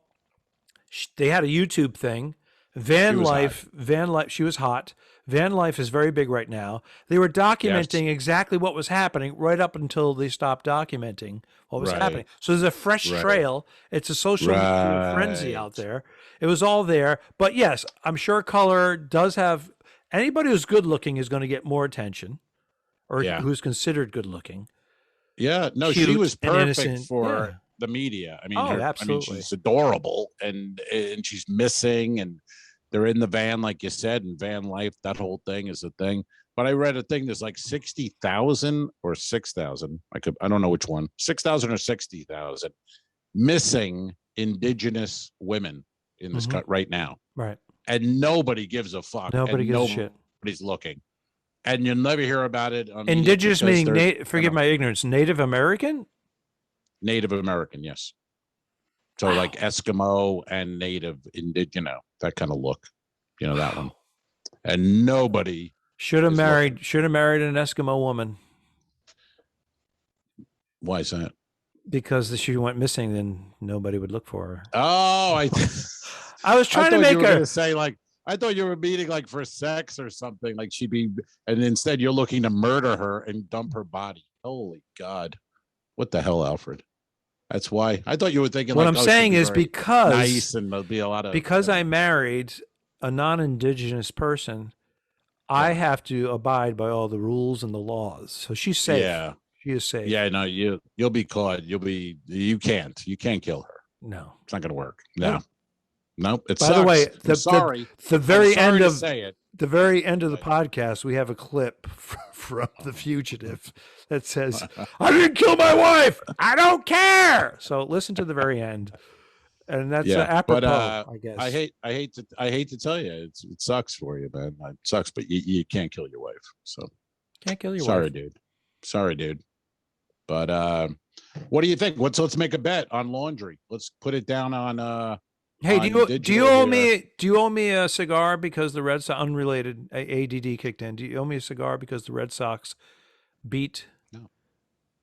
B: they had a YouTube thing. Van
C: She was
B: Life. She was hot. Van Life is very big right now. They were documenting exactly what was happening right up until they stopped documenting what was
C: Right.
B: happening. So there's a fresh
C: Right.
B: trail. It's a social media frenzy out there. It was all there. But yes, I'm sure color does have anybody who's good looking is going to get more attention, or
C: Yeah.
B: who's considered good looking.
C: Yeah, no, she
B: Cute
C: was
B: and
C: perfect
B: innocent.
C: for
B: Yeah.
C: the media. I mean,
B: Oh, absolutely.
C: she's adorable, and she's missing, and they're in the van, like you said, and van life. That whole thing is a thing. But I read a thing. There's like 60,000 or 6,000. I don't know which one. 6,000 or 60,000 missing Indigenous women in this cut right now,
B: Right.
C: and nobody gives a fuck.
B: Nobody
C: and
B: gives a shit.
C: Nobody's looking, and you'll never hear about it. On media
B: Indigenous
C: because
B: meaning,
C: they're,
B: forgive my ignorance, Native American?
C: Native American, yes. So
B: Wow.
C: like Eskimo and Native, that kind of look, that one. And nobody
B: Should have
C: is
B: married
C: looking.
B: an Eskimo woman.
C: Why is that?
B: Because if she went missing, then nobody would look for her.
C: Oh,
B: I was trying to
C: thought
B: make
C: you were
B: her
C: gonna say like I thought you were meeting like for sex or something. Like she'd be, and instead you're looking to murder her and dump her body. Holy God, what the hell, Alfred? That's why I thought you were thinking.
B: What
C: like,
B: I'm
C: she'd
B: saying
C: be
B: is
C: very
B: because
C: nice and there'll be a lot of
B: because I married a non-indigenous person, I have to abide by all the rules and the laws. So she's safe.
C: Yeah.
B: She is safe.
C: Yeah, no, you'll be caught. You can't kill her.
B: No.
C: It's not gonna work. No. Nope. It
B: By
C: sucks.
B: the way,
C: I'm sorry.
B: the very
C: I'm sorry
B: end
C: to
B: of
C: say it.
B: the very end of the podcast, we have a clip from The Fugitive that says, "I didn't kill my wife. I don't care." So listen to the very end, and that's apropos,
C: but
B: I guess.
C: I hate to tell you, it sucks for you, man. It sucks, but you can't kill your wife. So
B: Can't kill your
C: sorry,
B: wife.
C: dude. Sorry, dude. But what do you think? Let's make a bet on laundry. Let's put it down on
B: Hey,
C: on
B: do you
C: digital
B: owe
C: here.
B: me a cigar because the Red Sox unrelated ADD kicked in? Do you owe me a cigar because the Red Sox beat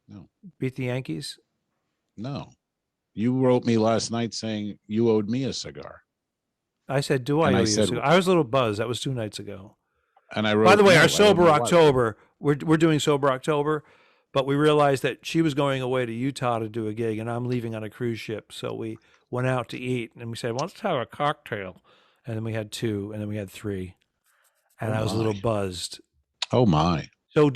C: No.
B: beat the Yankees?
C: No. You wrote me last night saying you owed me a cigar.
B: I said, "Do I
C: And
B: owe
C: I
B: you a
C: said-
B: cigar?" I was a little buzzed. That was 2 nights ago.
C: And I wrote,
B: By the way,
C: "No, I
B: our
C: don't
B: sober
C: know why."
B: October, we're doing sober October, but we realized that she was going away to Utah to do a gig, and I'm leaving on a cruise ship. So we went out to eat, and we said, "Well, let's have a cocktail," and then we had 2, and then we had 3, and
C: Oh,
B: I was a little
C: my.
B: buzzed.
C: Oh my.
B: So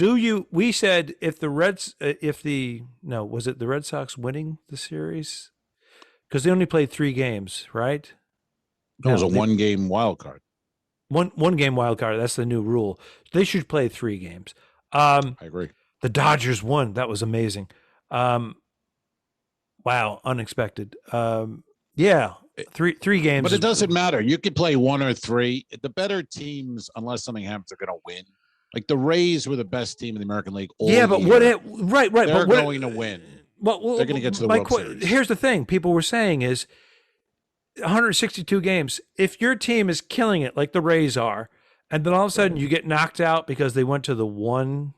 B: we said if the was it the Red Sox winning the series? Because they only played 3 games, right?
C: That was
B: No,
C: a 1-game wild card.
B: One game wild card. That's the new rule. They should play 3 games.
C: I agree.
B: The Dodgers won. That was amazing. Wow, unexpected. Yeah, three games.
C: But it doesn't matter. You could play 1 or 3. The better teams, unless something happens, are going to win. Like the Rays were the best team in the American League. All
B: Yeah, but
C: year.
B: right.
C: They're
B: but what,
C: going to win.
B: Well,
C: They're going to get to the World Series.
B: Here's the thing: people were saying is 162 games. If your team is killing it like the Rays are, and then all of a sudden you get knocked out because they went to the 1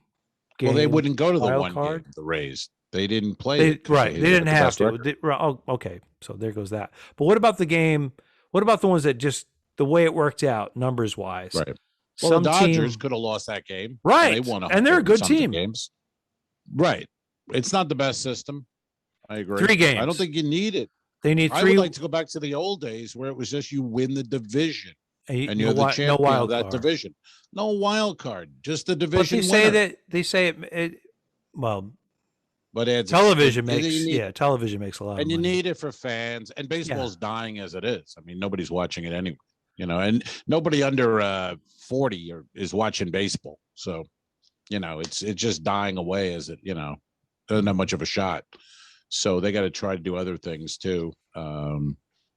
B: game.
C: Well, they wouldn't go to the
B: wild
C: 1
B: card.
C: game. The Rays. They didn't play.
B: They
C: it 'cause
B: they didn't
C: the
B: have
C: best
B: to.
C: record.
B: Okay, so there goes that. But what about the game? What about the ones that just the way it worked out numbers wise?
C: Right. Well,
B: Some
C: the Dodgers
B: team,
C: could have lost that game.
B: right?
C: They won
B: And they're a good
C: 100
B: team.
C: games. Right. It's not the best system. I agree.
B: 3 games.
C: I don't think you need it.
B: They need
C: I
B: 3.
C: would like to go back to the old days where it was just you win the division and you're the
B: no
C: champion
B: wild
C: of that
B: card.
C: division. No wild card, just the
B: But
C: division
B: they say
C: winner.
B: that it well,
C: But it's
B: television
C: it-
B: makes
C: you need-
B: television makes a lot
C: and
B: of
C: you
B: money.
C: need it for fans. And baseball's dying as it is. I mean, nobody's watching it anyway. And nobody under 40 is watching baseball. So, it's just dying away as it. doesn't have much of a shot. So they got to try to do other things too,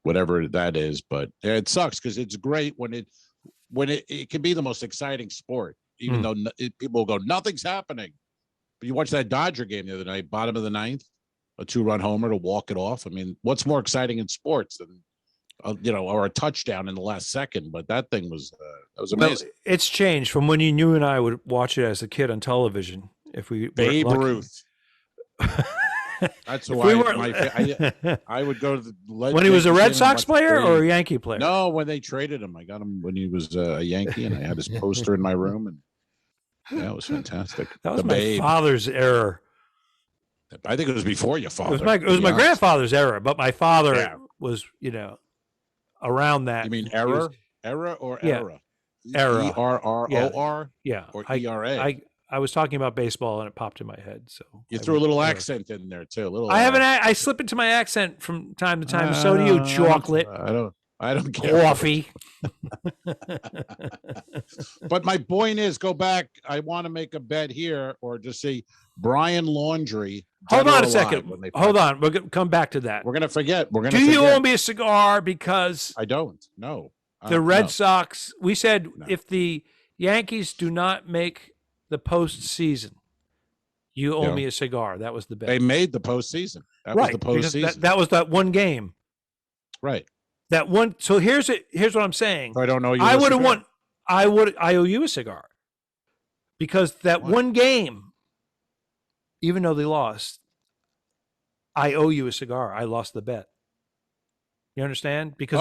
C: whatever that is. But it sucks because it's great when it can be the most exciting sport, even though people will go, nothing's happening. But you watch that Dodger game the other night, bottom of the ninth, a 2-run homer to walk it off. I mean, what's more exciting in sports than or a touchdown in the last second? But that thing was that was amazing.
B: Well, it's changed from when you and I would watch it as a kid on television. If we
C: Babe Ruth. That's why I would go to the
B: when he was a Red Sox player or a Yankee player.
C: No, when they traded him, I got him when he was a Yankee, and I had his poster in my room, and yeah, it was fantastic.
B: That was my father's era.
C: I think it was before your father.
B: It was my grandfather's era, but my father was, around that.
C: You mean era or era?
B: Era.
C: ERROR?
B: Yeah.
C: Or ERA?
B: I was talking about baseball and it popped in my head. So
C: you threw a little accent in there too.
B: I slip into my accent from time to time. So do you, chocolate.
C: I don't care.
B: Coffee.
C: But my point is, go back. I want to make a bet here, or just say Brian Laundrie.
B: Hold on a second. Hold on. We're going to come back to that.
C: We're going to forget.
B: Do you owe me a cigar? Because
C: I don't. No.
B: The Red Sox. We said if the Yankees do not make the postseason, you owe me a cigar. That was the bet.
C: They made the postseason. That was the postseason.
B: That was that one game.
C: Right.
B: That one. So here's what I'm saying.
C: I don't know you.
B: I owe you a cigar because that one game, even though they lost, I owe you a cigar. I lost the bet. You understand? Because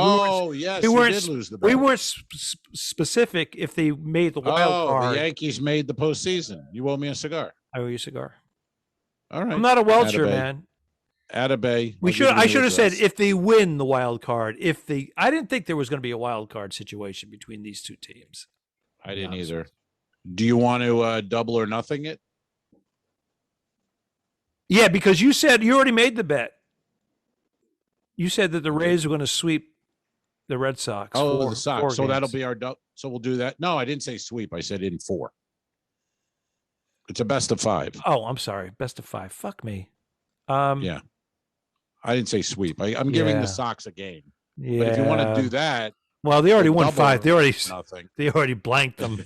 B: we weren't specific if they made the wild card.
C: The Yankees made the postseason. You owe me a cigar.
B: I owe you a cigar.
C: All right.
B: I'm not a Welcher, man.
C: Atabay.
B: I should have said if they win the wild card. I didn't think there was going to be a wild card situation between these two teams.
C: I didn't either. Do you want to double or nothing it?
B: Yeah, because you said you already made the bet. You said that the Rays were going to sweep the Red Sox.
C: The Sox. So that'll be our so we'll do that. No, I didn't say sweep. I said in 4. It's a best of 5.
B: Oh, I'm sorry. Best of 5. Fuck me.
C: Yeah. I didn't say sweep. I'm giving the Sox a game.
B: Yeah.
C: But if you want to do that.
B: Well, they already won 5. They already blanked them.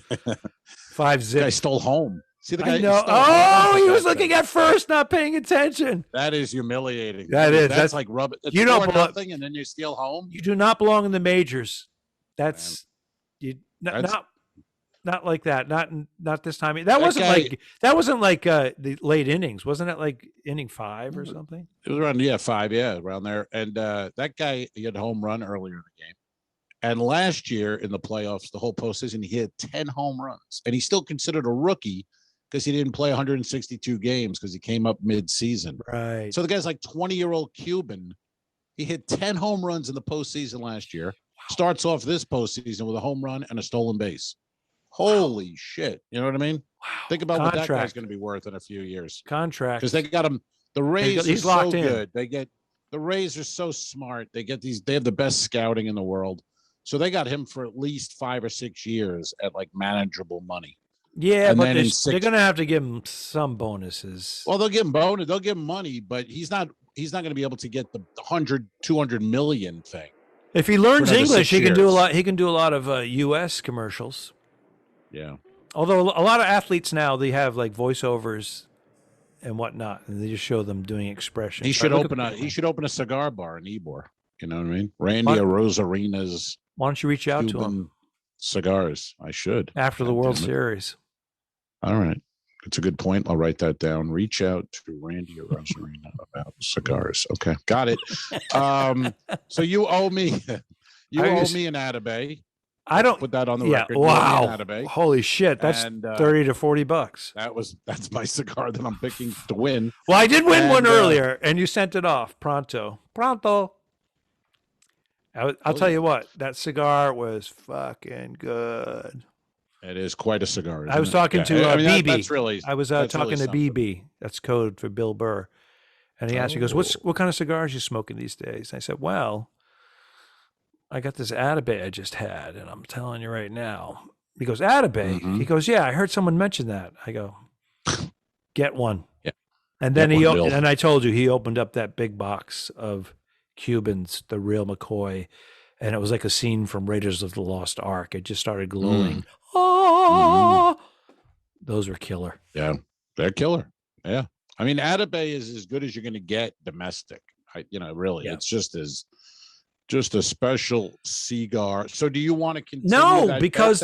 B: 5-0.
C: I stole home. See the guy?
B: He was looking at first, not paying attention.
C: That is humiliating.
B: That's
C: like rub it.
B: You don't belong,
C: nothing, and then you steal home.
B: You do not belong in the majors. That's not like that. Not this time. That wasn't like the late innings. Wasn't it like inning 5 or something?
C: It was around 5, around there. And that guy, he had a home run earlier in the game. And last year in the playoffs, the whole postseason, he had 10 home runs, and he's still considered a rookie because he didn't play 162 games because he came up mid-season.
B: Right.
C: So the guy's like 20-year-old Cuban. He hit 10 home runs in the postseason last year. Wow. Starts off this postseason with a home run and a stolen base. Holy shit. You know what I mean? Wow. Think about what that guy's going to be worth in a few years.
B: Contract.
C: Because they got him. The Rays
B: he's
C: are
B: locked
C: so
B: in.
C: good. The Rays are so smart. They have the best scouting in the world. So they got him for at least 5 or 6 years at like manageable money.
B: Yeah, and but they're going to have to give him some bonuses.
C: Well, they'll give him bonus. They'll give him money, but he's not going to be able to get the 100, 200 million thing.
B: If he learns English, he can do a lot. He can do a lot of U.S. commercials.
C: Yeah.
B: Although a lot of athletes now, they have like voiceovers and whatnot, and they just show them doing expressions.
C: He should open a cigar bar in Ybor. You know what I mean? Randy Arosarena's.
B: Why don't you reach out to him?
C: Cigars. I should.
B: After the World Series.
C: All right. It's a good point. I'll write that down. Reach out to Randy Arozarena about cigars. Okay. Got it. So you owe me. You owe me an Atabay.
B: I don't
C: put that on the record.
B: Wow. Holy shit. That's $30 to $40.
C: That's my cigar that I'm picking to win.
B: Well, I did win one earlier, and you sent it off. Pronto. I'll tell you what, that cigar was fucking good.
C: It is quite a cigar.
B: I was talking to BB.
C: That's really.
B: I was talking to BB. That's code for Bill Burr, and he asked me, he goes, "What kind of cigars you smoking these days?" And I said, "Well, I got this Atabay I just had, and I'm telling you right now." He goes, "Atabay." Mm-hmm. He goes, "Yeah, I heard someone mention that." I go, "Get one."
C: Yeah.
B: And then
C: That one, Bill.
B: and I told you he opened up that big box of Cubans, the real McCoy, and it was like a scene from Raiders of the Lost Ark. It just started glowing. Oh, those were killer.
C: Yeah, they're killer. Yeah, I mean, Atabay is as good as you're going to get domestic. Really, it's just a special cigar. So, do you want to continue?
B: No, because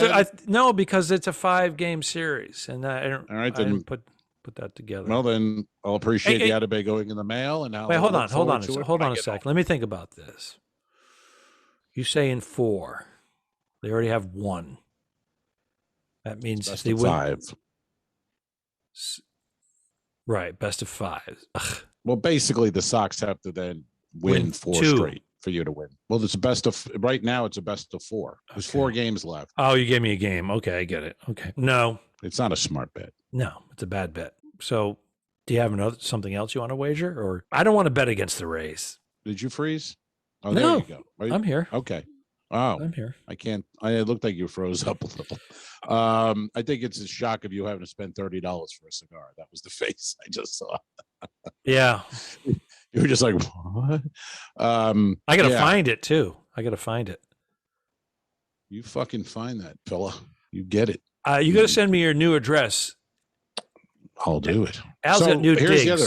B: because it's a 5-game series, and I didn't put that together.
C: Well, then I'll appreciate the Atabay going in the mail. And
B: wait, hold on a sec. Let me think about this. You say in 4, they already have 1. That means
C: best
B: they
C: of
B: win
C: 5.
B: Right, best of 5. Ugh.
C: Well, basically, the Sox have to then win 4
B: 2
C: straight for you to win. Well, it's a best of right now. It's a best of 4. There's 4 games left.
B: Oh, you gave me a game. Okay, I get it. Okay, no,
C: it's not a smart bet.
B: No, it's a bad bet. So, do you have something else you want to wager, or I don't want to bet against the Rays?
C: Did you freeze? Oh,
B: no,
C: there you go.
B: I'm here.
C: Okay. Oh,
B: I'm here.
C: I can't. It looked like you froze up a little. I think it's a shock of you having to spend $30 for a cigar. That was the face I just saw.
B: Yeah.
C: You were just like, what?
B: I got to find it too. I got to find it.
C: You fucking find that, fella. You get it.
B: You got to send me your new address.
C: I'll do it.
B: Al's got new digs.
C: The other.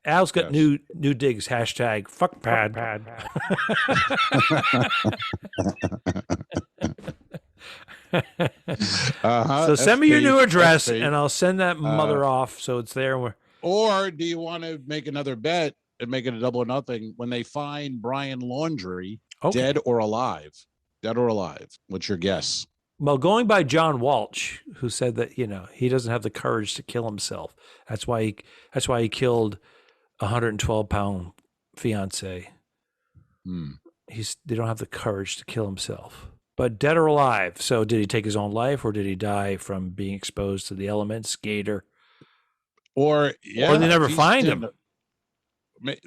B: Al's got new digs. # fuck pad. So send me your new address, and I'll send that mother off so it's there.
C: Or do you want to make another bet and make it a double or nothing when they find Brian Laundrie dead or alive? Dead or alive? What's your guess?
B: Well, going by John Walsh, who said that he doesn't have the courage to kill himself. That's why he killed 112-pound fiance. They don't have the courage to kill himself. But dead or alive. So did he take his own life, or did he die from being exposed to the elements, gator?
C: Or
B: they never find him.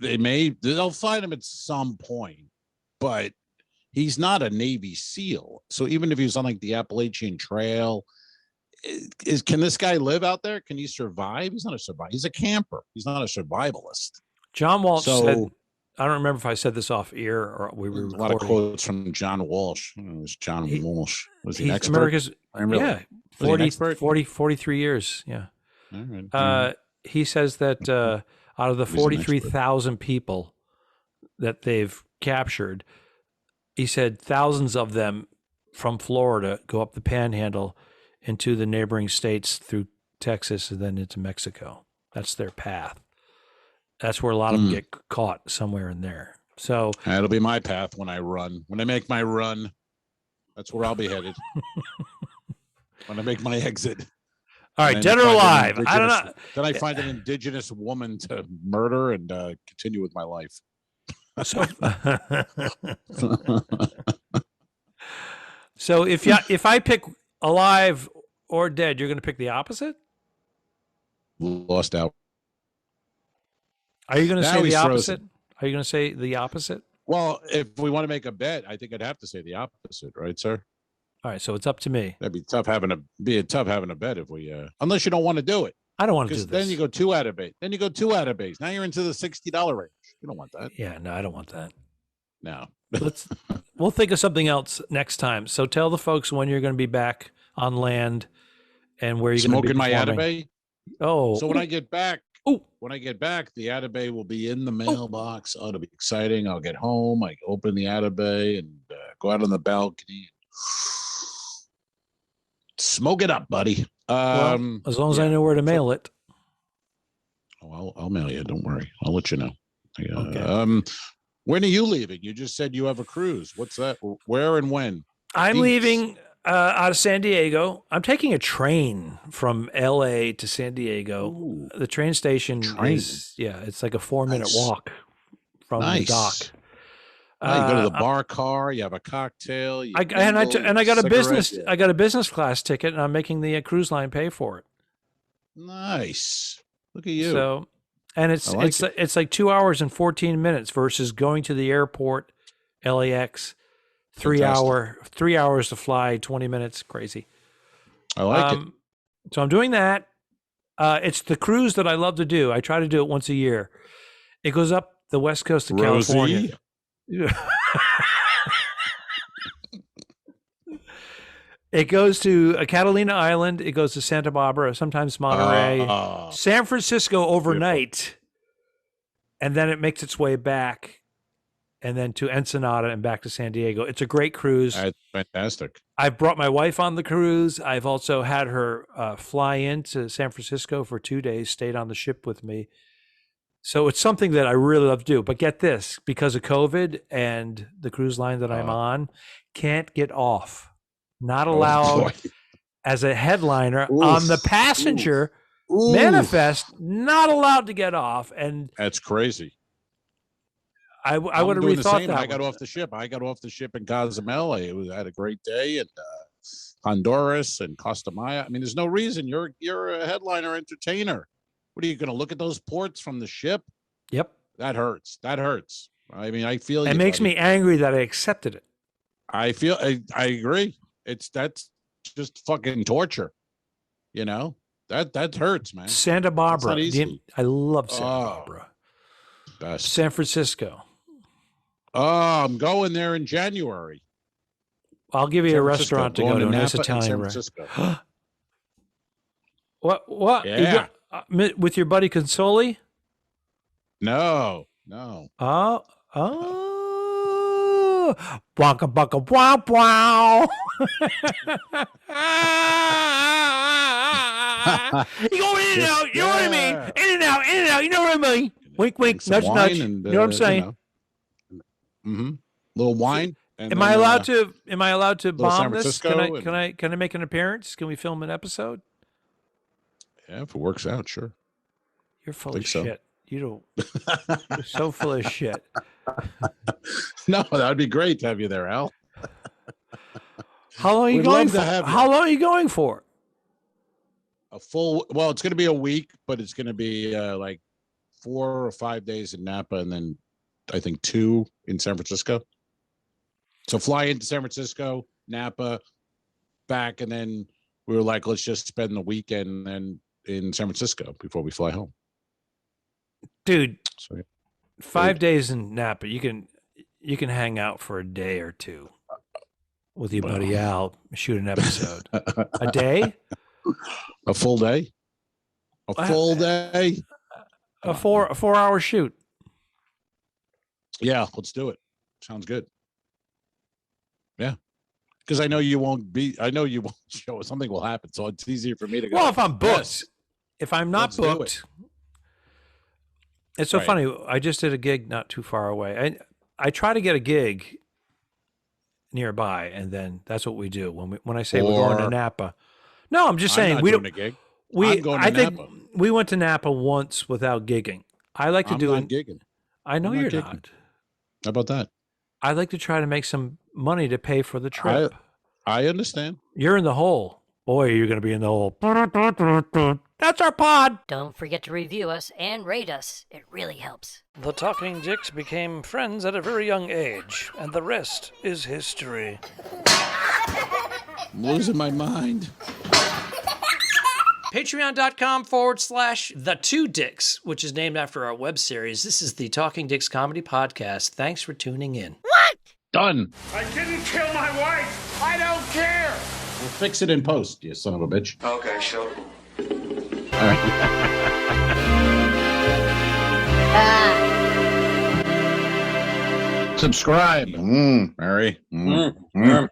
C: They'll find him at some point, but he's not a Navy SEAL. So even if he was on like the Appalachian Trail, can this guy live out there? Can he survive? He's not a survivor. He's a camper. He's not a survivalist.
B: John Walsh said, I don't remember if I said this off air or we were recording.
C: A lot of quotes from John Walsh. It was John Walsh. Was he an expert?
B: America's, 43 years. Yeah.
C: All right.
B: He says that out of the 43,000 people that they've captured, he said thousands of them from Florida go up the panhandle into the neighboring states through Texas and then into Mexico. That's their path. That's where a lot of them get caught, somewhere in there. So
C: that'll be my path when I run. When I make my run, that's where I'll be headed. When I make my exit.
B: All right, dead or alive? I don't know.
C: Then I find an indigenous woman to murder and continue with my life.
B: So if I pick alive or dead, you're going to pick the opposite?
C: Lost out.
B: Are you going to say the opposite? Are you going to say the opposite?
C: Well, if we want to make a bet, I think I'd have to say the opposite, right, sir?
B: All right, so it's up to me.
C: That'd be tough having a bet if we unless you don't want to do it.
B: I don't want to do this.
C: Then you go 2 out of base. Then you go 2 out of base. Now you're into the $60 range. You don't want that.
B: Yeah, no, I don't want that.
C: No.
B: We'll think of something else next time. So tell the folks when you're going to be back on land and where you're going to be
C: smoking my
B: performing.
C: Atabay.
B: Oh,
C: so when I get back, the Atabay will be in the mailbox. Oh, it'll be exciting. I'll get home. I open the Atabay and go out on the balcony. Smoke it up, buddy.
B: As long as I know where to mail it.
C: Oh, I'll mail you. Don't worry. I'll let you know.
B: Okay.
C: When are you leaving? You just said you have a cruise. What's that? Where and when?
B: I'm leaving out of San Diego. I'm taking a train from LA to San Diego.
C: Ooh.
B: The train station is, it's like a 4-minute walk from the dock.
C: You go to the bar car. You have a cocktail.
B: I got a business. Yeah. I got a business class ticket, and I'm making the cruise line pay for it.
C: Nice. Look at you.
B: So, and it's like 2 hours and 14 minutes versus going to the airport, LAX, 3 hours to fly, 20 minutes. Crazy.
C: I like it.
B: So I'm doing that, It's the cruise that I love to do. I try to do it once a year. It goes up the west coast of
C: Rosie?
B: California. It goes to Catalina Island. It goes to Santa Barbara, sometimes Monterey, San Francisco overnight, and then it makes its way back, and then to Ensenada and back to San Diego. It's a great cruise.
C: That's fantastic.
B: I've brought my wife on the cruise. I've also had her fly into San Francisco for 2 days, stayed on the ship with me. So it's something that I really love to do. But get this, because of COVID and the cruise line that I'm on, can't get off. Not allowed as a headliner on the passenger manifest, not allowed to get off. And
C: that's crazy.
B: I would have rethought that.
C: I got off the ship. I got off the ship in Cozumel. I had a great day in Honduras and Costa Maya. I mean, there's no reason. You're a headliner entertainer. What are you going to look at those ports from the ship?
B: Yep.
C: That hurts. That hurts. I mean, I feel
B: it makes me angry that I accepted it.
C: I agree. That's just fucking torture. You know, that hurts, man.
B: Santa Barbara. I love Santa Barbara.
C: Best.
B: San Francisco.
C: Oh, I'm going there in January.
B: I'll give you a restaurant to go to. A nice Italian restaurant. What?
C: Yeah.
B: With your buddy Consoli?
C: No.
B: Oh. Wonka bucka wow wow. You go in and out. You know what I mean? In and out. You know what I mean? Wink, wink, nudge, nudge. You know what I'm saying?
C: Little wine.
B: Am I allowed to bomb this? Can I make an appearance? Can we film an episode?
C: Yeah, if it works out, sure.
B: You're full of shit. You don't. You're so full of shit.
C: No, that would be great to have you there, Al.
B: How long are you going for? How long are you going for?
C: Well, it's going to be a week, but it's going to be like 4 or 5 days in Napa, and then I think 2 in San Francisco. So fly into San Francisco, Napa, back, and then we were like, let's just spend the weekend then in San Francisco before we fly home.
B: Dude, 5 days in Napa, you can hang out for a day or two with your buddy Al, shoot an episode. A day?
C: A full day? A full day?
B: A 4-hour shoot.
C: Yeah, let's do it. Sounds good. Yeah. Because I know you won't show. Something will happen. So it's easier for me to go.
B: Well, if I'm booked. Yes. If I'm not booked. It's so funny. I just did a gig not too far away. I try to get a gig nearby, and then that's what we do when I say we're going to Napa. No, I'm just saying we don't. A gig. I think Napa. We went to Napa once without gigging. I like to do it.
C: Gigging.
B: I know you're not.
C: How about that?
B: I like to try to make some money to pay for the trip.
C: I understand.
B: You're in the hole. Boy, you're going to be in the hole. That's our pod.
D: Don't forget to review us and rate us. It really helps.
B: The Talking Dicks became friends at a very young age, and the rest is history.
C: I'm losing my mind.
B: Patreon.com/The2Dicks, which is named after our web series. This is the Talking Dicks Comedy Podcast. Thanks for tuning in.
D: What?
C: Done.
E: I didn't kill my wife. I don't care.
C: We'll fix it in post, you son of a bitch.
E: Okay, sure.
C: All right. Subscribe. Mary.
B: Go to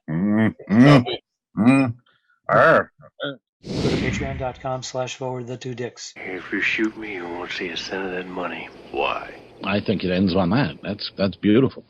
B: patreon.com/The2Dicks.
F: If you shoot me, you won't see a cent of that money. Why?
C: I think it ends on that. That's beautiful.